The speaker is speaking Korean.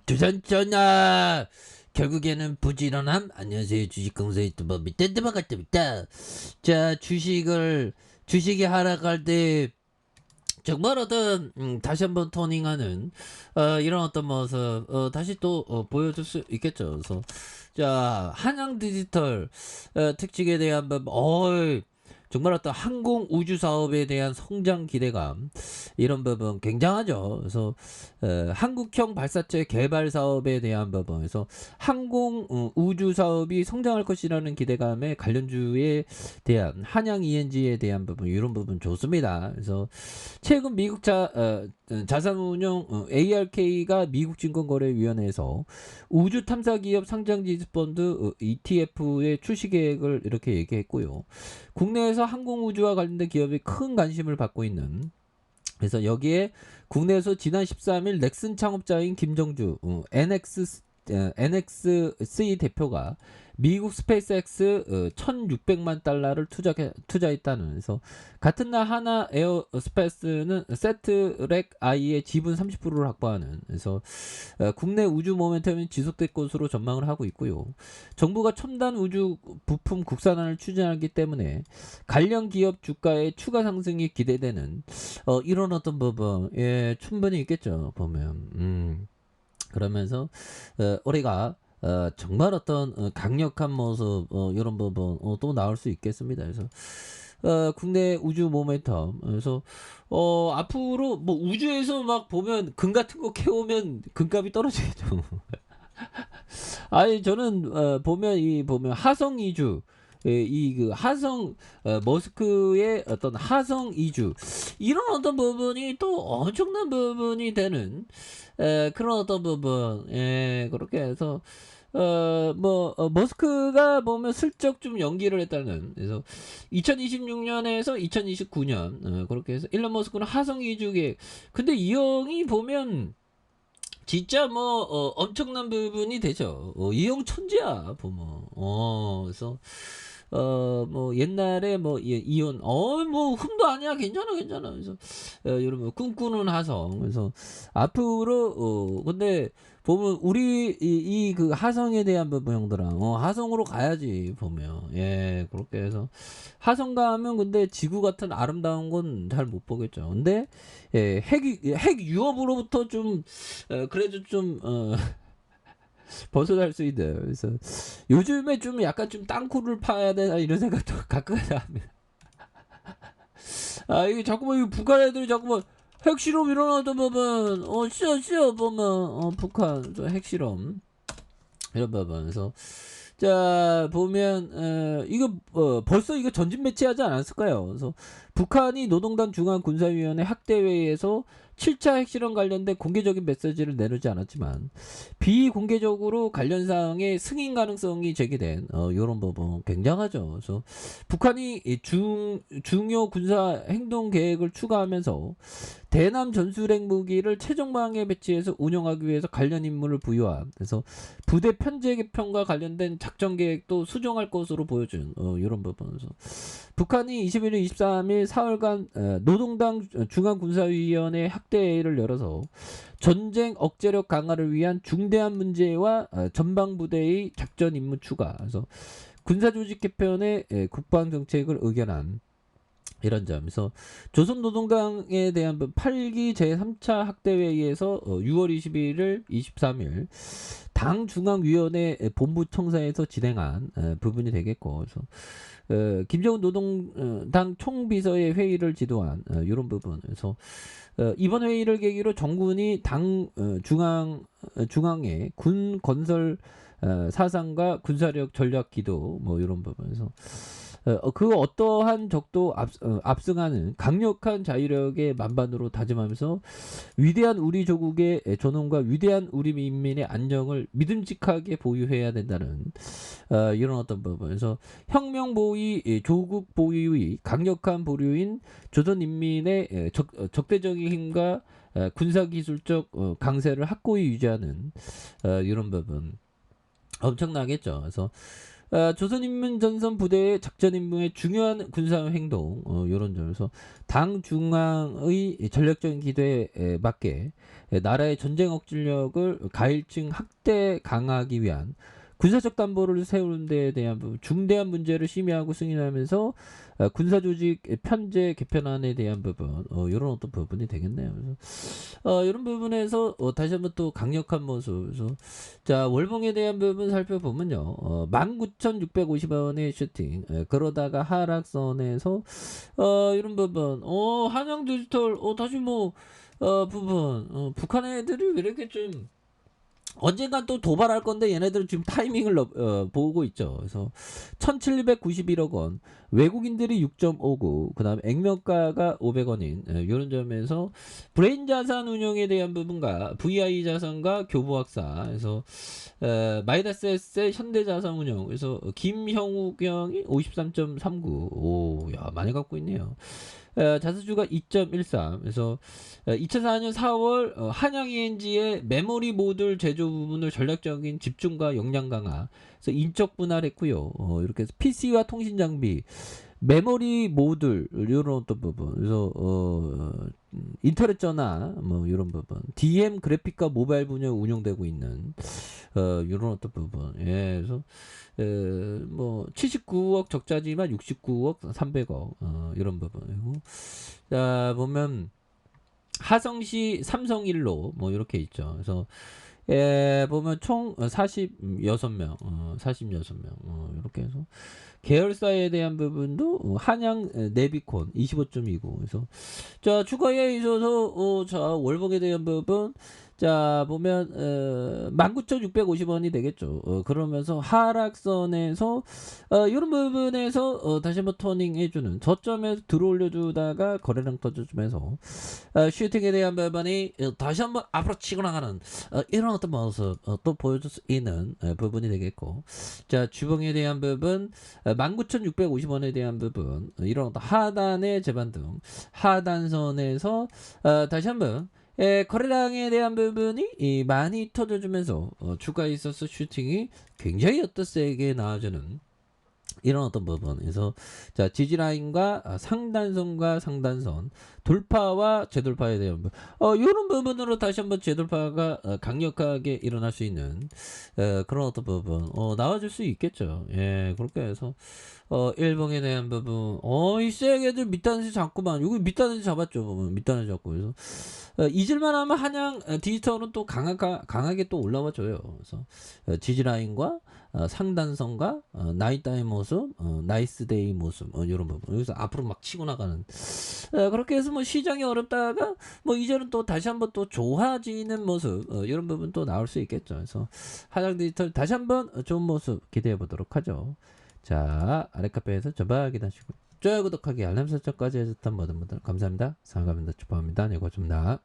조선전화 결국에는 부지런함. 안녕하세요, 주식강사 유튜버 밑단데만 갔답니다. 자, 주식이 하락할 때 정말 어떤 다시 한번 토닝하는 이런 어떤 모습 다시 또 보여줄 수 있겠죠. 그래서 자, 한양 디지털 특징에 대한 부분, 정말 어떤 항공 우주 사업에 대한 성장 기대감, 이런 부분 굉장하죠. 그래서 한국형 발사체 개발 사업에 대한 부분에서 항공 우주 사업이 성장할 것이라는 기대감에 관련주에 대한 한양 ENG에 대한 부분, 이런 부분 좋습니다. 그래서 최근 미국 자산운용 ARK가 미국 증권거래위원회에서 우주 탐사 기업 상장 지수 펀드 ETF의 출시 계획을 이렇게 얘기했고요. 국내에서 항공우주와 관련된 기업이 큰 관심을 받고 있는, 그래서 여기에 국내에서 지난 13일 넥슨 창업자인 김정주 NXC 대표가 미국 스페이스X 1,600만 달러를 투자했다는, 그래서 같은 날 하나 에어스페이스는 세트렉 I의 지분 30%를 확보하는, 그래서 국내 우주 모멘텀이 지속될 것으로 전망을 하고 있고요. 정부가 첨단 우주 부품 국산화를 추진하기 때문에 관련 기업 주가의 추가 상승이 기대되는 이런 어떤 부분, 충분히 있겠죠, 보면. 그러면서 우리가 정말 어떤 강력한 모습, 이런 부분 또 나올 수 있겠습니다. 그래서 국내 우주 모멘텀, 그래서 앞으로 뭐 우주에서 막 보면 금 같은 거 캐오면 금값이 떨어지죠. 아니, 저는 보면 하성 이주, 그 하성, 머스크의 어떤 하성 이주, 이런 어떤 부분이 또 엄청난 부분이 되는 그런 어떤 부분, 그렇게 해서 머스크가 보면 슬쩍 좀 연기를 했다는, 그래서 2026년에서 2029년 그렇게 해서 일론 머스크는 하성 이주 계획. 근데 이 형이 보면 진짜 엄청난 부분이 되죠. 이 형 천재야 보면. 그래서 옛날에 이혼, 흠도 아니야, 괜찮아. 그래서 여러분 꿈꾸는 하성. 그래서 앞으로 근데 보면 우리 그 하성에 대한 부분, 형들아, 하성으로 가야지 보면. 그렇게 해서 하성 가면 근데 지구 같은 아름다운 건 잘 못 보겠죠. 근데 핵 유업으로부터 좀 그래도 좀 벗어날 수 있는, 그래서 요즘에 좀 약간 좀 땅굴을 파야 되나 이런 생각도 가끔 합니다. 이게 자꾸만 이 북한 애들이 자꾸만 핵실험 일어나다 보면 쉬어 보면 북한 저 핵실험 이런 부분에서, 자 보면 이거 벌써 이거 전진 배치하지 않았을까요? 그래서 북한이 노동당 중앙군사위원회 학대회의에서 7차 핵실험 관련된 공개적인 메시지를 내놓지 않았지만 비공개적으로 관련 사항의 승인 가능성이 제기된 이런 부분 굉장하죠. 그래서 북한이 중요 군사 행동 계획을 추가하면서 대남 전술핵 무기를 최종방에 배치해서 운영하기 위해서 관련 임무를 부여한, 그래서 부대 편제 개편과 관련된 작전 계획도 수정할 것으로 보여준 이런 부분에서 북한이 21일, 23일 사흘간 노동당 중앙군사위원회 학대회의를 열어서 전쟁 억제력 강화를 위한 중대한 문제와 전방부대의 작전 임무 추가, 그래서 군사조직 개편의 국방정책을 의견한 이런 점에서 조선노동당에 대한 8기 제3차 학대회의에서 6월 21일, 23일 당 중앙위원회 본부 청사에서 진행한 부분이 되겠고, 그래서 김정은 노동당 총비서의 회의를 지도한 이런 부분에서 이번 회의를 계기로 정군이 당 중앙에 군 건설 사상과 군사력 전략 기도 이런 부분에서 그 어떠한 적도 압승하는 강력한 자유력의 만반으로 다짐하면서 위대한 우리 조국의 존엄과 위대한 우리 민민의 안정을 믿음직하게 보유해야 된다는 이런 어떤 부분에서 혁명 보위, 조국 보위의 강력한 보류인 조선인민의 적대적인 힘과 군사기술적 강세를 확고히 유지하는 이런 부분 엄청나겠죠. 그래서 조선인민 전선 부대의 작전 임무의 중요한 군사 행동 요런 점에서 당 중앙의 전략적인 기대에 맞게 나라의 전쟁 억지력을 가일층 확대 강화하기 위한 군사적 담보를 세우는 데에 대한 중대한 문제를 심의하고 승인하면서 군사조직 편제 개편안에 대한 부분 이런 어떤 부분이 되겠네요. 그래서 이런 부분에서 다시 한번 또 강력한 모습. 그래서 자 월봉에 대한 부분 살펴보면요. 19,650원의 슈팅. 그러다가 하락선에서 이런 부분. 한양 디지털 다시 뭐 부분. 북한 애들이 왜 이렇게 좀 언젠간 또 도발할 건데 얘네들은 지금 타이밍을 보고 있죠. 그래서 1791억 원, 외국인들이 6.59, 그 다음에 액면가가 500원인 이런 점에서 브레인 자산 운용에 대한 부분과 VI 자산과 교보학사, 그래서 마이다스 에셋 현대자산 운용, 그래서 김형욱 형이 53.39, 오, 야 많이 갖고 있네요. 자사주가 2.13. 그래서 2004년 4월 한양 ENG의 메모리 모듈 제조 부분을 전략적인 집중과 역량 강화. 그래서 인적 분할했고요. 이렇게 해서 PC와 통신 장비, 메모리 모듈 이런 어떤 부분. 그래서 인터넷 전화 뭐 이런 부분. DM 그래픽과 모바일 분야 운영되고 있는 이런 어떤 부분. 예, 그래서 뭐 79억 적자지만 69억 300억 이런 부분이고 자 보면 하성시 삼성일로 뭐 이렇게 있죠. 그래서 보면 총 46명 46명 이렇게 해서 계열사에 대한 부분도 한양 네비콘 25.29 그래서 자 추가에 있어서 자 월봉에 대한 부분 자 보면 19,650원이 되겠죠. 그러면서 하락선에서 이런 부분에서 다시 한번 터닝 해주는 저점에서 들어올려주다가 거래량 터져주면서 슈팅에 대한 부분이 다시 한번 앞으로 치고 나가는 이런 어떤 모습 또 보여줄 수 있는 부분이 되겠고 자 주봉에 대한 부분 19,650원에 대한 부분 이런 어떤 하단의 재반등 하단선에서 다시 한번 거래량에 대한 부분이 많이 터져주면서 주가에 있어서 슈팅이 굉장히 어떤 세게 나와주는 이런 어떤 부분에서 자 지지라인과 상단선과 상단선 돌파와 재돌파에 대한 부분 이런 부분으로 다시 한번 재돌파가 강력하게 일어날 수 있는 그런 어떤 부분 나와줄 수 있겠죠. 예 그렇게 해서 일봉에 대한 부분 이 세게들 밑단에서 잡구만 여기 밑단에서 잡았죠. 보면 밑단에서 잡고 그래서 잊을만 하면 한양 디지털은 또 강하게 또 올라와줘요. 그래서 지지라인과 상단선과 나이따의 모습, 나이스데이 모습 이런 부분 여기서 앞으로 막 치고 나가는 그렇게 해서 뭐 시장이 어렵다가 뭐 이제는 또 다시 한번 또 좋아지는 모습 이런 부분 또 나올 수 있겠죠. 그래서 한양 디지털 다시 한번 좋은 모습 기대해 보도록 하죠. 자 아래 카페에서 전방 확인하시고 좋아요 구독하기 알람 설정까지 해줬던 모든 분들 감사합니다. 사랑합니다. 축복합니다. 네 고맙습니다.